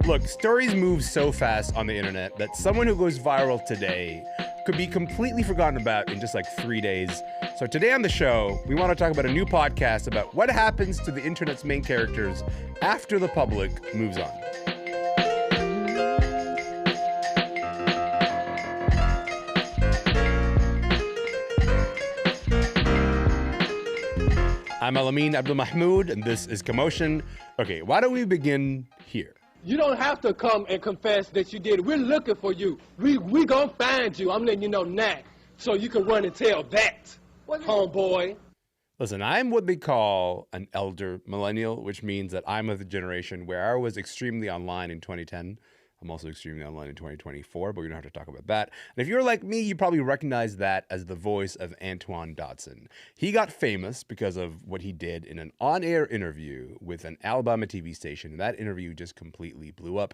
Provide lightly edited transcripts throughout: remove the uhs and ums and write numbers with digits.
Look, stories move so fast on the internet that someone who goes viral today could be completely forgotten about in just like 3 days. So today on the show, we want to talk about a new podcast about what happens to the internet's main characters after the public moves on. I'm Elamin Abdelmahmoud, and this is Commotion. Okay, why don't we begin here? You don't have to come and confess that you did it. We're looking for you. We gonna find you. I'm letting you know now, so you can run and tell that, homeboy. Listen, I'm what they call an elder millennial, which means that I'm of the generation where I was extremely online in 2010. I'm also extremely online in 2024, but we don't have to talk about that. And if you're like me, you probably recognize that as the voice of Antoine Dodson. He got famous because of what he did in an on-air interview with an Alabama TV station. And that interview just completely blew up.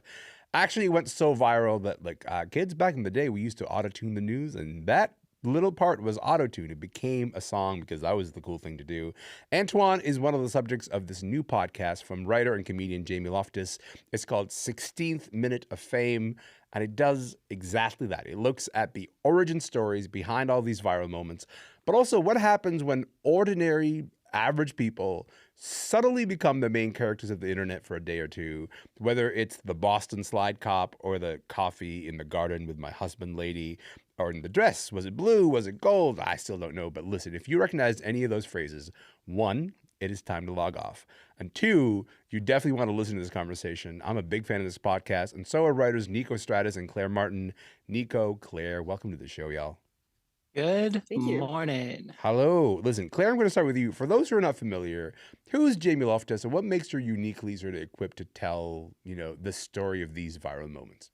Actually, it went so viral that kids back in the day, we used to auto-tune the news, and that little part was auto-tune. It became a song because that was the cool thing to do. Antoine is one of the subjects of this new podcast from writer and comedian Jamie Loftus. It's called 16th Minute of Fame, and it does exactly that. It looks at the origin stories behind all these viral moments, but also what happens when ordinary, average people subtly become the main characters of the internet for a day or two, whether it's the Boston slide cop or the coffee in the garden with my husband lady, or in the dress. Was it blue? Was it gold? I still don't know. But listen, if you recognize any of those phrases, one, it is time to log off. And two, you definitely want to listen to this conversation. I'm a big fan of this podcast, and so are writers Niko, Stratis, and Clare Martin. Niko, Clare, welcome to the show, y'all. Good morning. Hello. Listen, Clare, I'm going to start with you. For those who are not familiar, who is Jamie Loftus, and what makes her uniquely sort of equipped to tell, the story of these viral moments?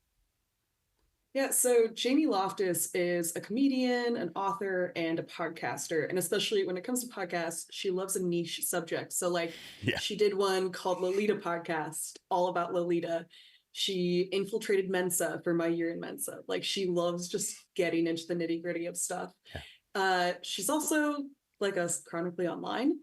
Yeah, so Jamie Loftus is a comedian, an author, and a podcaster. And especially when it comes to podcasts, she loves a niche subject. So she did one called Lolita Podcast, all about Lolita. She infiltrated Mensa for my year in Mensa. She loves just getting into the nitty gritty of stuff. Yeah. She's also like us chronically online.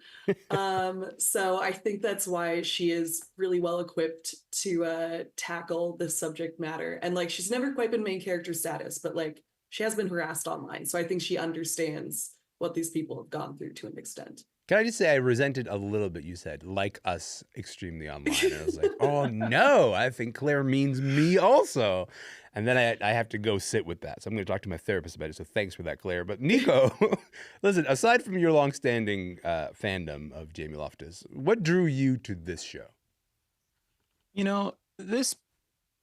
So I think that's why she is really well equipped to tackle this subject matter. And she's never quite been main character status, but she has been harassed online. So I think she understands what these people have gone through to an extent. Can I just say I resented a little bit you said, like us, extremely online. And I was like, oh no, I think Clare means me also. And then I have to go sit with that. So I'm going to talk to my therapist about it. So thanks for that, Clare. But Niko, listen, aside from your longstanding fandom of Jamie Loftus, what drew you to this show? This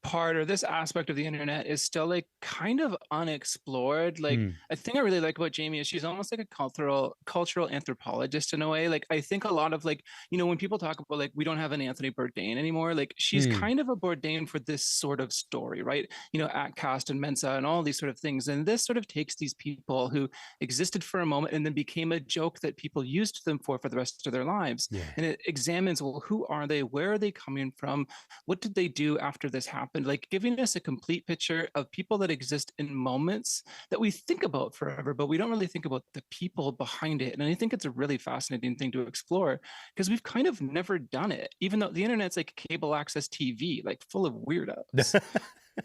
part or this aspect of the internet is still kind of unexplored. A thing I really like about Jamie is she's almost like a cultural anthropologist in a way. I think a lot of when people talk about we don't have an Anthony Bourdain anymore, she's kind of a Bourdain for this sort of story, right? At Cast and Mensa and all these sort of things. And this sort of takes these people who existed for a moment and then became a joke that people used them for the rest of their lives. Yeah. And it examines, well, who are they? Where are they coming from? What did they do after this happened? Giving us a complete picture of people that exist in moments that we think about forever, but we don't really think about the people behind it. And I think it's a really fascinating thing to explore because we've kind of never done it, even though the internet's like cable access TV, full of weirdos.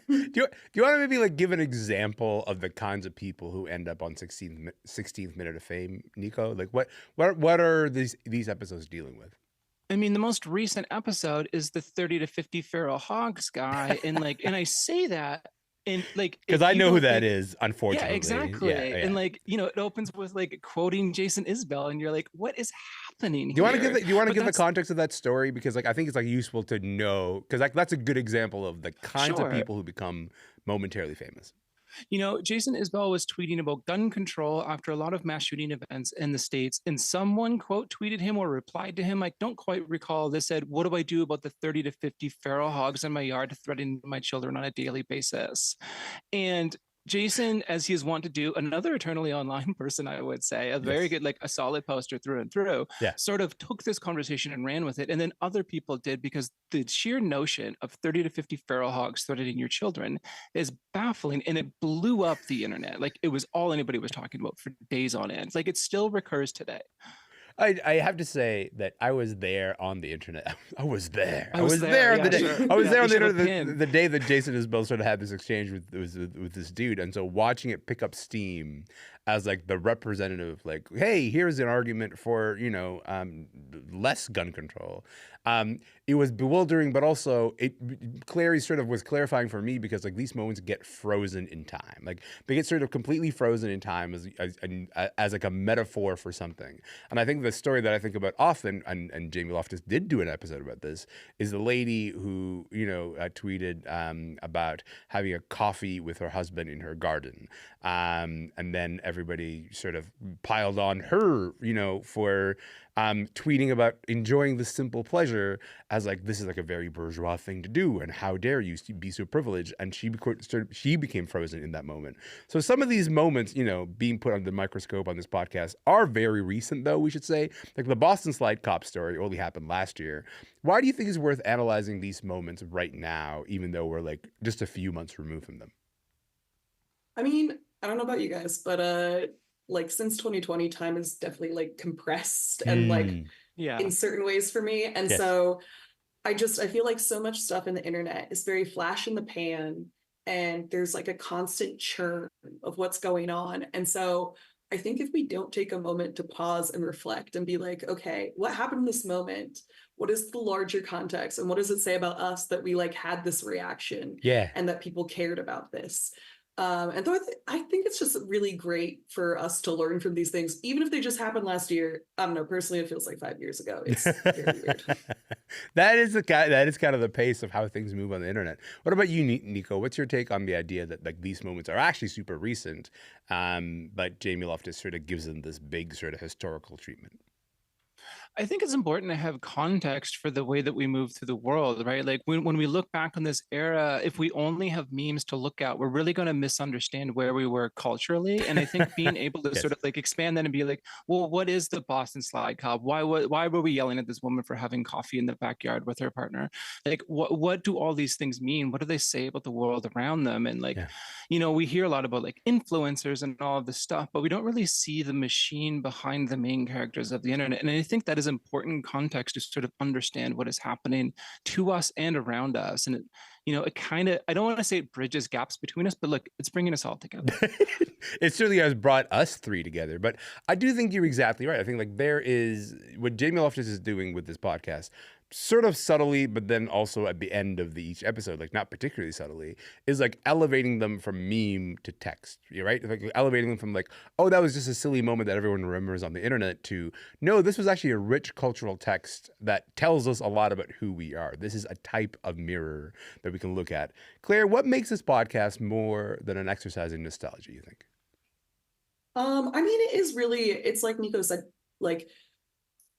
Do you want to maybe give an example of the kinds of people who end up on 16th Minute of Fame, Niko? What are these episodes dealing with? I mean, the most recent episode is the 30 to 50 feral hogs guy. And and I say that in because I know who that is, unfortunately. Yeah, exactly. Yeah. And it opens with quoting Jason Isbell and you're like, what is happening here? Do you want to give the context of that story? Because I think it's useful to know, because that's a good example of the kinds of people who become momentarily famous. Jason Isbell was tweeting about gun control after a lot of mass shooting events in the States, and someone quote tweeted him or replied to him. I don't quite recall. They said, what do I do about the 30 to 50 feral hogs in my yard threatening my children on a daily basis? And Jason, as he is wont to do, another eternally online person, I would say, a very good, a solid poster through and through, sort of took this conversation and ran with it. And then other people did, because the sheer notion of 30 to 50 feral hogs threatening your children is baffling. And it blew up the internet. It was all anybody was talking about for days on end. It still recurs today. I have to say that I was there on the internet. I was there. I was there, on the day. sure. I was Yeah, there on you the should have internet pinned. the day that Jason Isbell sort of had this exchange with this dude, and so watching it pick up steam as like the representative, like, hey, here's an argument for less gun control. It was bewildering, but also Clary sort of was clarifying for me because like these moments get frozen in time, like they get sort of completely frozen in time as like a metaphor for something. And I think the story that I think about often, and Jamie Loftus did do an episode about this, is the lady who tweeted about having a coffee with her husband in her garden, and then everybody sort of piled on her, for tweeting about enjoying the simple pleasure as like this is like a very bourgeois thing to do, and how dare you be so privileged? And she became frozen in that moment. So some of these moments, being put under the microscope on this podcast are very recent, though we should say. Like the Boston Slide Cop story only happened last year. Why do you think it's worth analyzing these moments right now, even though we're like just a few months removed from them? I mean, I don't know about you guys, but like since 2020, time is definitely like compressed and like in certain ways for me. And so I feel like so much stuff in the internet is very flash in the pan, and there's like a constant churn of what's going on. And so I think if we don't take a moment to pause and reflect and be like, okay, what happened in this moment? What is the larger context? And what does it say about us that we like had this reaction and that people cared about this? And though I think it's just really great for us to learn from these things, even if they just happened last year. I don't know. Personally, it feels like 5 years ago. It's very weird. That is kind of the pace of how things move on the internet. What about you, Niko? What's your take on the idea that like these moments are actually super recent, but Jamie Loftus sort of gives them this big sort of historical treatment? I think it's important to have context for the way that we move through the world, right? Like when we look back on this era, if we only have memes to look at, we're really going to misunderstand where we were culturally. And I think being able to sort of like expand that and be like, well, what is the Boston Slide Cop? Why were we yelling at this woman for having coffee in the backyard with her partner? Like, what do all these things mean? What do they say about the world around them? And like, we hear a lot about like influencers and all of this stuff, but we don't really see the machine behind the main characters of the internet. And I think that is important context to sort of understand what is happening to us and around us. And it kind of, I don't want to say it bridges gaps between us, but look, it's bringing us all together. It certainly has brought us three together. But I do think you're exactly right. I think like there is what Jamie Loftus is doing with this podcast, sort of subtly, but then also at the end of each episode, like not particularly subtly, is like elevating them from meme to text, right? Like elevating them from like, oh, that was just a silly moment that everyone remembers on the internet to, no, this was actually a rich cultural text that tells us a lot about who we are. This is a type of mirror that we can look at. Claire, what makes this podcast more than an exercise in nostalgia, you think? I mean, it is really, it's like Niko said, like,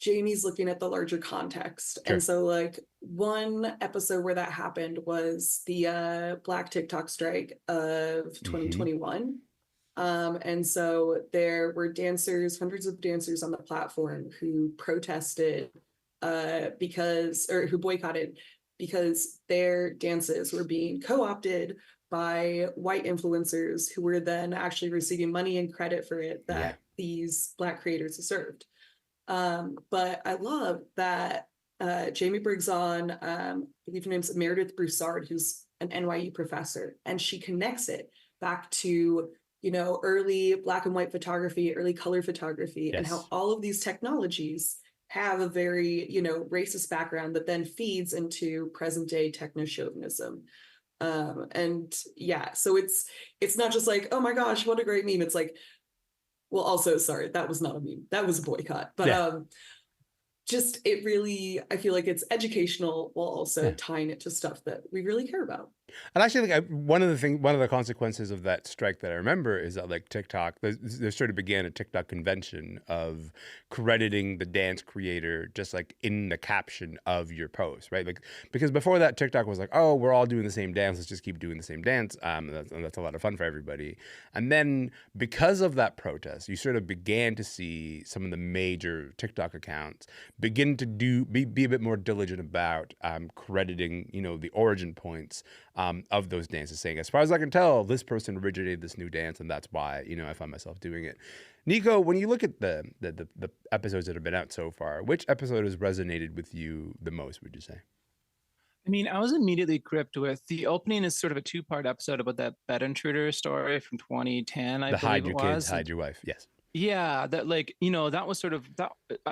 Jamie's looking at the larger context. Sure. And so like one episode where that happened was the Black TikTok strike of 2021. And so there were hundreds of dancers on the platform who protested who boycotted because their dances were being co-opted by white influencers who were then actually receiving money and credit for it that these Black creators deserved. But I love that Jamie brings on, I believe her name's Meredith Broussard, who's an NYU professor, and she connects it back to, early Black and white photography, early color photography, and how all of these technologies have a very, racist background that then feeds into present day techno-chauvinism. So it's not just like, oh my gosh, what a great meme. It's like, well, also, sorry, that was not a meme. That was a boycott. But it really, I feel like it's educational while also tying it to stuff that we really care about. And actually, like one of the consequences of that strike that I remember is that like TikTok, there sort of began a TikTok convention of crediting the dance creator just like in the caption of your post, right? Like because before that, TikTok was like, oh, we're all doing the same dance, let's just keep doing the same dance, and that's a lot of fun for everybody. And then because of that protest, you sort of began to see some of the major TikTok accounts begin to be a bit more diligent about crediting, the origin points of those dances, saying, as far as I can tell, this person originated this new dance, and that's why, I find myself doing it. Niko, when you look at the episodes that have been out so far, which episode has resonated with you the most, would you say? I mean, I was immediately gripped with the opening is sort of a 2-part episode about that bed intruder story from 2010, I believe it was. The hide your kids, hide your wife. Yes. Yeah, that that was sort of that.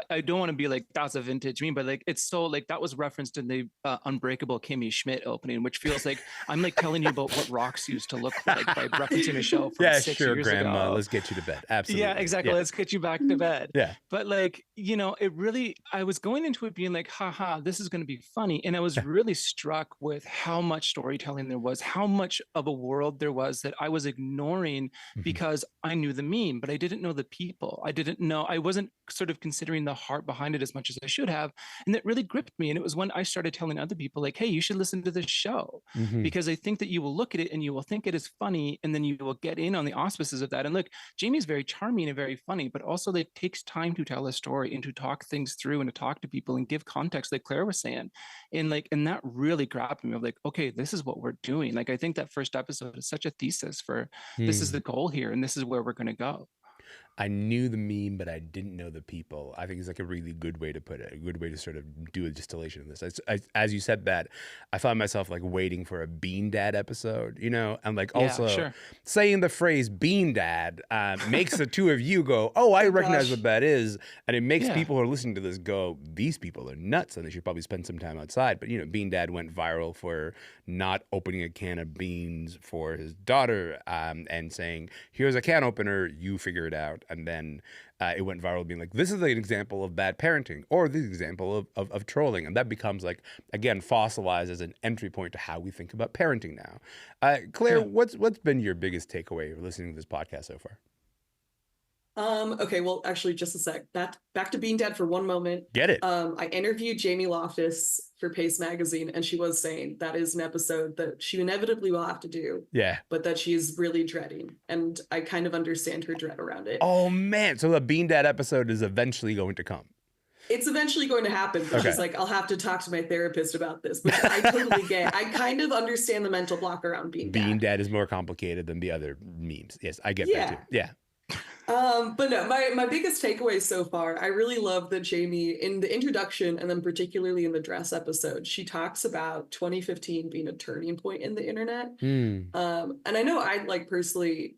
I don't want to be like that's a vintage meme, but like it's so like that was referenced in the Unbreakable Kimmy Schmidt opening, which feels like I'm like telling you about what rocks used to look like by referencing a show from 6 years Grandma, ago. let's get you to bed. Absolutely. Yeah, exactly. Yeah. Let's get you back to bed. Yeah. But like, it really, I was going into it being like, haha, this is going to be funny. And I was really struck with how much storytelling there was, how much of a world there was that I was ignoring because I knew the meme, but I didn't know the people. I wasn't sort of considering the heart behind it as much as I should have. And that really gripped me. And it was when I started telling other people like, hey, you should listen to this show because I think that you will look at it and you will think it is funny. And then you will get in on the auspices of that. And look, Jamie's very charming and very funny, but also it takes time to tell a story and to talk things through and to talk to people and give context, like Claire was saying. And that really grabbed me of like, okay, this is what we're doing. Like, I think that first episode is such a thesis for this is the goal here. And this is where we're going to go. I knew the meme, but I didn't know the people. I think it's like a really good way to put it, a good way to sort of do a distillation of this. As you said that, I found myself like waiting for a Bean Dad episode, and like also saying the phrase Bean Dad makes the two of you go, oh, I recognize what that is. And it makes people who are listening to this go, these people are nuts and they should probably spend some time outside. But, Bean Dad went viral for not opening a can of beans for his daughter and saying, here's a can opener, you figure it out. And then it went viral being like, this is an example of bad parenting or this example of trolling. And that becomes like, again, fossilized as an entry point to how we think about parenting now. Claire, what's been your biggest takeaway of listening to this podcast so far? Okay, well, actually, just a sec. Back to Bean Dad for one moment. Get it. I interviewed Jamie Loftus for Pace Magazine, and she was saying that is an episode that she inevitably will have to do. Yeah. But that she's really dreading. And I kind of understand her dread around it. Oh, man. So the Bean Dad episode is eventually going to come. It's eventually going to happen, but she's like, I'll have to talk to my therapist about this, which I totally get. I kind of understand the mental block around Bean Dad. Bean Dad is more complicated than the other memes. Yes, I get that too. Yeah. But no, my biggest takeaway so far, I really love that Jamie, in the introduction and then particularly in the dress episode, she talks about 2015 being a turning point in the internet. And I know I personally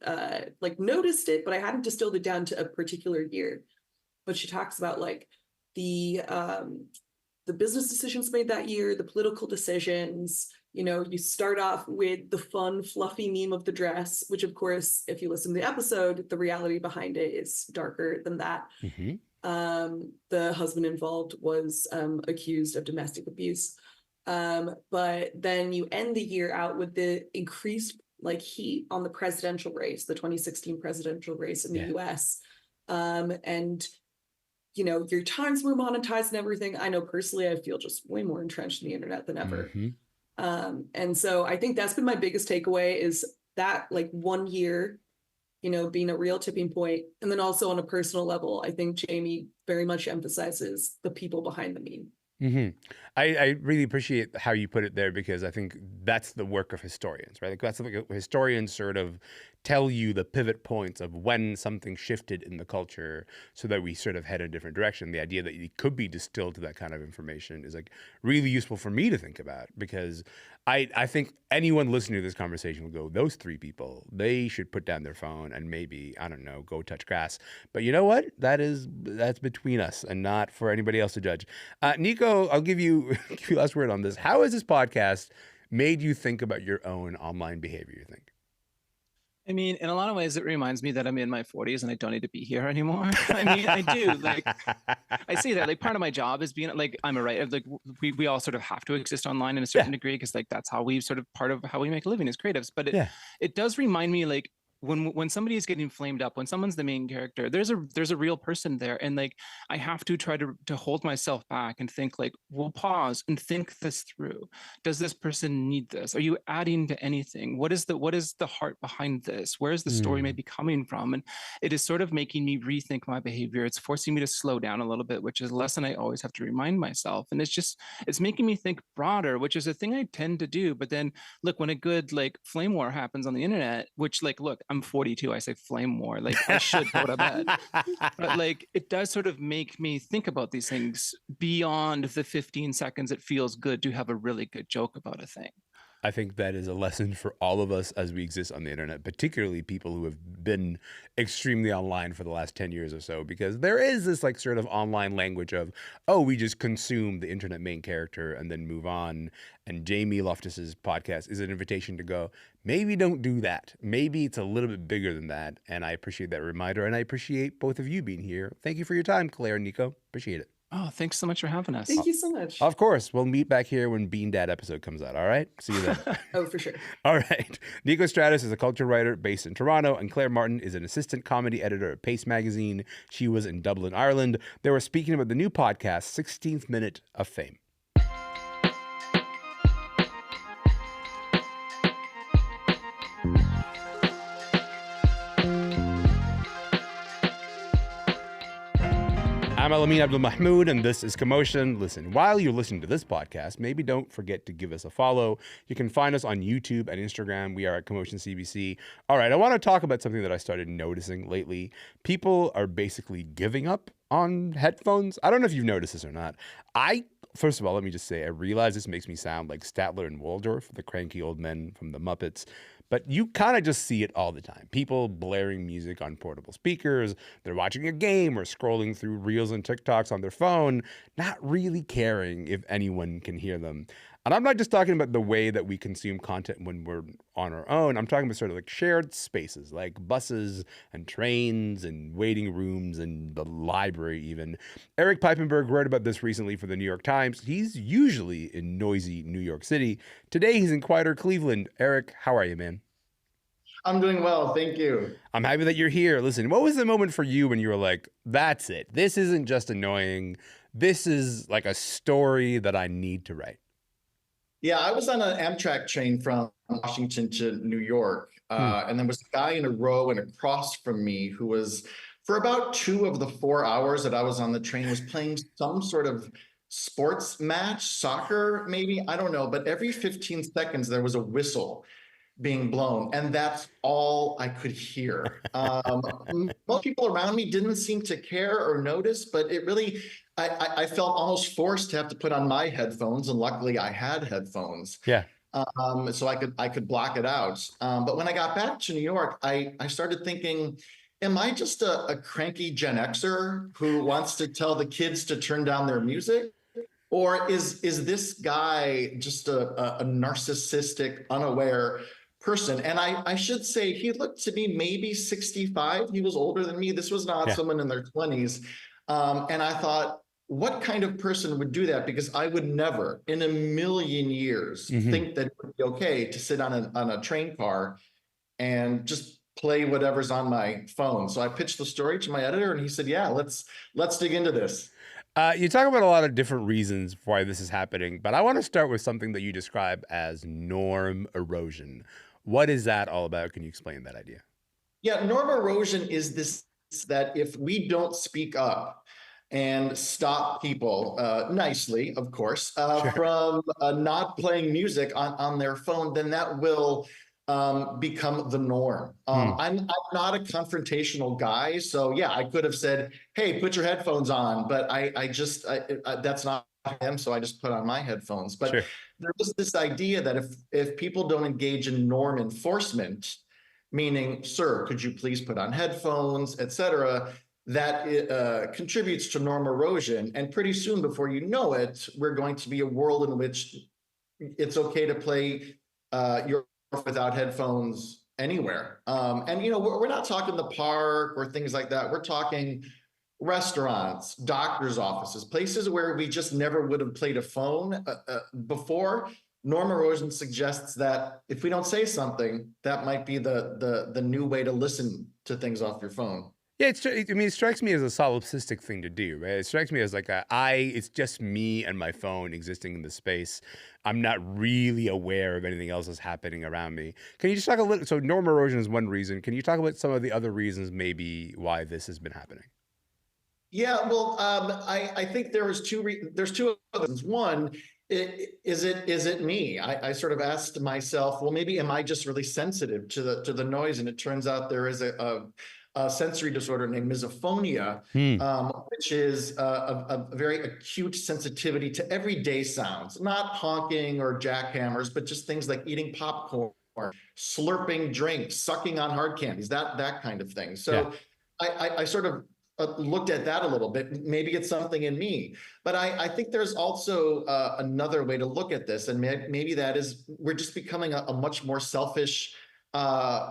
noticed it, but I hadn't distilled it down to a particular year. But she talks about the business decisions made that year, the political decisions. You start off with the fun, fluffy meme of the dress, which, of course, if you listen to the episode, the reality behind it is darker than that. The husband involved was accused of domestic abuse. But then you end the year out with the increased heat on the presidential race, the 2016 presidential race in the US. And your time's more monetized and everything. I know personally, I feel just way more entrenched in the internet than ever. And so I think that's been my biggest takeaway is that 1 year, being a real tipping point. And then also on a personal level, I think Jamie very much emphasizes the people behind the meme. I really appreciate how you put it there because I think that's the work of historians, right? That's like historians sort of tell you the pivot points of when something shifted in the culture so that we sort of head in a different direction. The idea that it could be distilled to that kind of information is really useful for me to think about because I think anyone listening to this conversation will go, those three people, they should put down their phone and maybe, I don't know, go touch grass. But you know what? That's between us and not for anybody else to judge. Niko, I'll give you last word on this. How has this podcast made you think about your own online behavior, you think? I mean, in a lot of ways, it reminds me that I'm in my 40s and I don't need to be here anymore. I mean, I do. I see that. Part of my job is being I'm a writer. We all sort of have to exist online in a certain degree because that's how we sort of part of how we make a living as creatives. But it does remind me when somebody is getting flamed up, when someone's the main character, there's a real person there, and like I have to try to hold myself back and think like, we'll pause and think this through. Does this person need this? Are you adding to anything? What is the heart behind this? Where is the story maybe coming from? And it is sort of making me rethink my behavior. It's forcing me to slow down a little bit, which is a lesson I always have to remind myself. And it's making me think broader, which is a thing I tend to do. But then look, when a good like flame war happens on the internet, which like, look, I'm 42, I say flame war, like I should go to bed. But like, it does sort of make me think about these things beyond the 15 seconds it feels good to have a really good joke about a thing. I think that is a lesson for all of us as we exist on the internet, particularly people who have been extremely online for the last 10 years or so, because there is this like sort of online language of, oh, we just consume the internet main character and then move on. And Jamie Loftus's podcast is an invitation to go, maybe don't do that. Maybe it's a little bit bigger than that. And I appreciate that reminder. And I appreciate both of you being here. Thank you for your time, Claire and Niko. Appreciate it. Oh, thanks so much for having us. Thank you so much. Of course. We'll meet back here when Bean Dad episode comes out. All right? See you then. Oh, for sure. All right. Niko Stratis is a culture writer based in Toronto, and Clare Martin is an assistant comedy editor at Pace Magazine. She was in Dublin, Ireland. They were speaking about the new podcast, 16th Minute of Fame. I'm Elamin Abdelmahmoud, and this is Commotion. Listen, while you're listening to this podcast, maybe don't forget to give us a follow. You can find us on YouTube and Instagram. We are at Commotion CBC. All right, I want to talk about something that I started noticing lately. People are basically giving up on headphones. I don't know if you've noticed this or not. First of all, let me just say, I realize this makes me sound like Statler and Waldorf, the cranky old men from the Muppets. But you kind of just see it all the time. People blaring music on portable speakers. They're watching a game or scrolling through Reels and TikToks on their phone, not really caring if anyone can hear them. And I'm not just talking about the way that we consume content when we're on our own. I'm talking about sort of like shared spaces, like buses and trains and waiting rooms and the library even. Erik Piepenburg wrote about this recently for the New York Times. He's usually in noisy New York City. Today he's in quieter Cleveland. Erik, how are you, man? I'm doing well, thank you. I'm happy that you're here. Listen, what was the moment for you when you were like, that's it. This isn't just annoying. This is like a story that I need to write. Yeah, I was on an Amtrak train from Washington to New York, and there was a guy in a row and across from me who was, for about 2 of the 4 hours that I was on the train, was playing some sort of sports match, soccer maybe, I don't know, but every 15 seconds there was a whistle being blown, and that's all I could hear. Most people around me didn't seem to care or notice, but it really, I felt almost forced to have to put on my headphones, and luckily I had headphones. Yeah. So I could block it out. But when I got back to New York, I started thinking, am I just a cranky Gen Xer who wants to tell the kids to turn down their music? Or is this guy just a narcissistic, unaware person? And I should say, he looked to me maybe 65. He was older than me. This was not someone in their 20s. And I thought, what kind of person would do that? Because I would never in a million years think that it would be okay to sit on a train car and just play whatever's on my phone. So I pitched the story to my editor, and he said, yeah, let's dig into this. You talk about a lot of different reasons why this is happening, but I want to start with something that you describe as norm erosion. What is that all about? Can you explain that idea? Yeah, norm erosion is this, that if we don't speak up and stop people nicely, of course, from not playing music on their phone, then that will become the norm. I'm not a confrontational guy, so yeah, I could have said, "Hey, put your headphones on," but I just that's not him, so I just put on my headphones. But there was this idea that if people don't engage in norm enforcement, meaning, "Sir, could you please put on headphones," etc., that contributes to norm erosion. And pretty soon, before you know it, we're going to be a world in which it's okay to play your without headphones anywhere. And, you know, we're not talking the park or things like that. We're talking restaurants, doctors' offices, places where we just never would have played a phone before. norm erosion suggests that if we don't say something, that might be the new way to listen to things off your phone. Yeah, I mean, it strikes me as a solipsistic thing to do, right? It strikes me as like it's just me and my phone existing in the space. I'm not really aware of anything else that's happening around me. Can you just talk a little? So norm erosion is one reason. Can you talk about some of the other reasons maybe why this has been happening? Yeah, well, I think there's two other reasons. One, is it me? I sort of asked myself, well, maybe am I just really sensitive to the noise? And it turns out there is a sensory disorder named misophonia, which is a very acute sensitivity to everyday sounds, not honking or jackhammers, but just things like eating popcorn, slurping drinks, sucking on hard candies, that kind of thing. So I sort of looked at that a little bit. Maybe it's something in me, but I think there's also another way to look at this, and maybe that is we're just becoming a much more selfish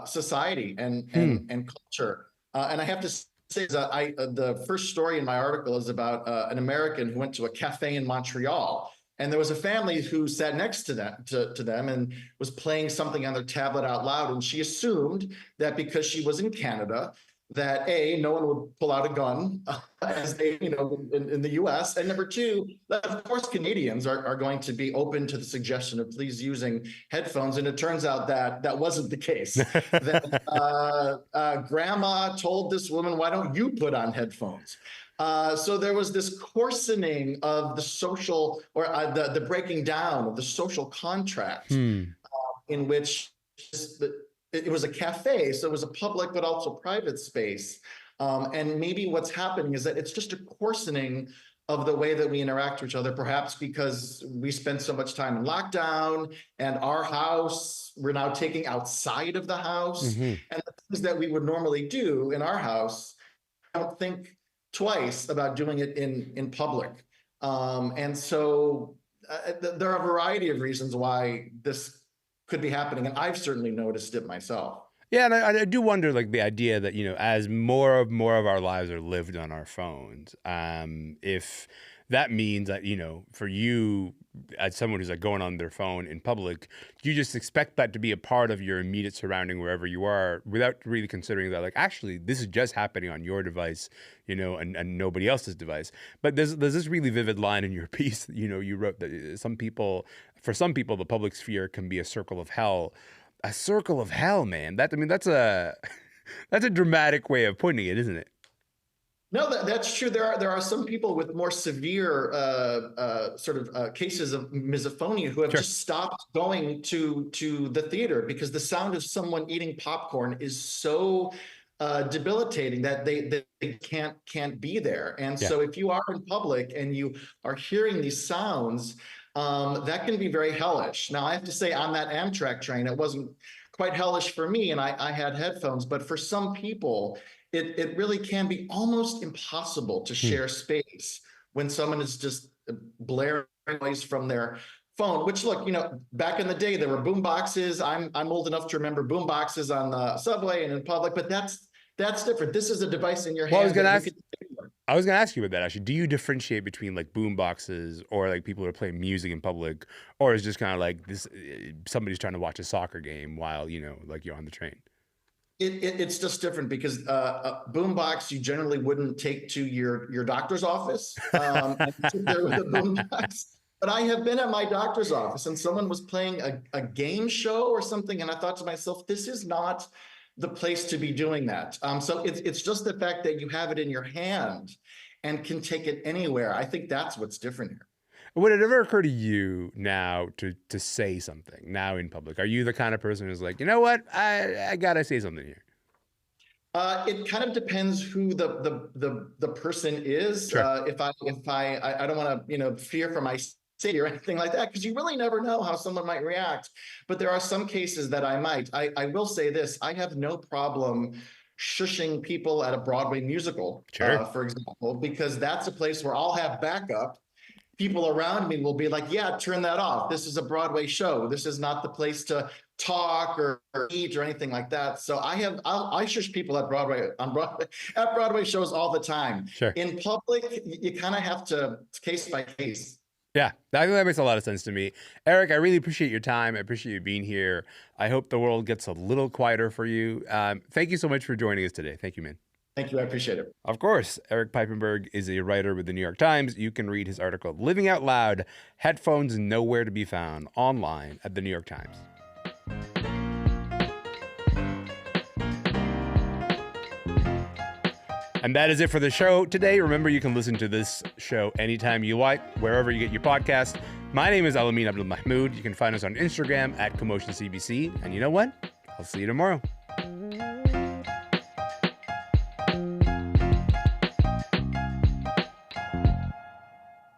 society and culture. And I have to say that the first story in my article is about an American who went to a cafe in Montreal, and there was a family who sat next to them and was playing something on their tablet out loud, and she assumed that because she was in Canada, that no one would pull out a gun as they, in the US. And number two, that of course, Canadians are going to be open to the suggestion of please using headphones. And it turns out that that wasn't the case. That grandma told this woman, why don't you put on headphones? So there was this coarsening of the social, or the breaking down of the social contract in which it was a cafe, so it was a public but also private space. And maybe what's happening is that it's just a coarsening of the way that we interact with each other, perhaps because we spend so much time in lockdown and our house, we're now taking outside of the house. And the things that we would normally do in our house, I don't think twice about doing it in public. And so there are a variety of reasons why this could be happening, and I've certainly noticed it myself. Yeah, and I do wonder, like, the idea that, as more of our lives are lived on our phones, if that means that, for you, as someone who's like going on their phone in public, you just expect that to be a part of your immediate surrounding wherever you are, without really considering that, like, actually, this is just happening on your device, and nobody else's device. But there's this really vivid line in your piece, you wrote that for some people, the public sphere can be a circle of hell. A circle of hell, man. That's a dramatic way of putting it, isn't it? No, that's true. There are some people with more severe cases of misophonia who have just stopped going to the theater because the sound of someone eating popcorn is so debilitating that they can't be there. And so if you are in public and you are hearing these sounds, that can be very hellish. Now, I have to say, on that Amtrak train, it wasn't quite hellish for me, and I had headphones, but for some people, it really can be almost impossible to share space when someone is just blaring noise from their phone, which, look, back in the day, there were boom boxes. I'm old enough to remember boom boxes on the subway and in public, but that's different. This is a device in your hand. I was going to ask you about that, actually. Do you differentiate between like boom boxes or like people who are playing music in public, or is it just kind of like this, somebody's trying to watch a soccer game while, like you're on the train? It's just different because a boombox you generally wouldn't take to your doctor's office and sit there with a boombox. But I have been at my doctor's office and someone was playing a game show or something, and I thought to myself, this is not the place to be doing that. So it's just the fact that you have it in your hand and can take it anywhere. I think that's what's different here. Would it ever occur to you now to say something now in public? Are you the kind of person who's like, you know what, I gotta say something here? It kind of depends who the person is. Sure. If I don't want to fear for my safety or anything like that, because you really never know how someone might react. But there are some cases that I might. I will say this: I have no problem shushing people at a Broadway musical, for example, because that's a place where I'll have backup. People around me will be like, yeah, turn that off. This is a Broadway show. This is not the place to talk or eat or anything like that. So I shush people at Broadway shows all the time. Sure. In public, you kind of have to, it's case by case. Yeah, that makes a lot of sense to me. Erik, I really appreciate your time. I appreciate you being here. I hope the world gets a little quieter for you. Thank you so much for joining us today. Thank you, man. Thank you. I appreciate it. Of course, Erik Piepenburg is a writer with the New York Times. You can read his article, Living Out Loud, Headphones Nowhere to be Found, online at the New York Times. And that is it for the show today. Remember, you can listen to this show anytime you like, wherever you get your podcast. My name is Elamin Abdelmahmoud. You can find us on Instagram at CommotionCBC. And you know what? I'll see you tomorrow.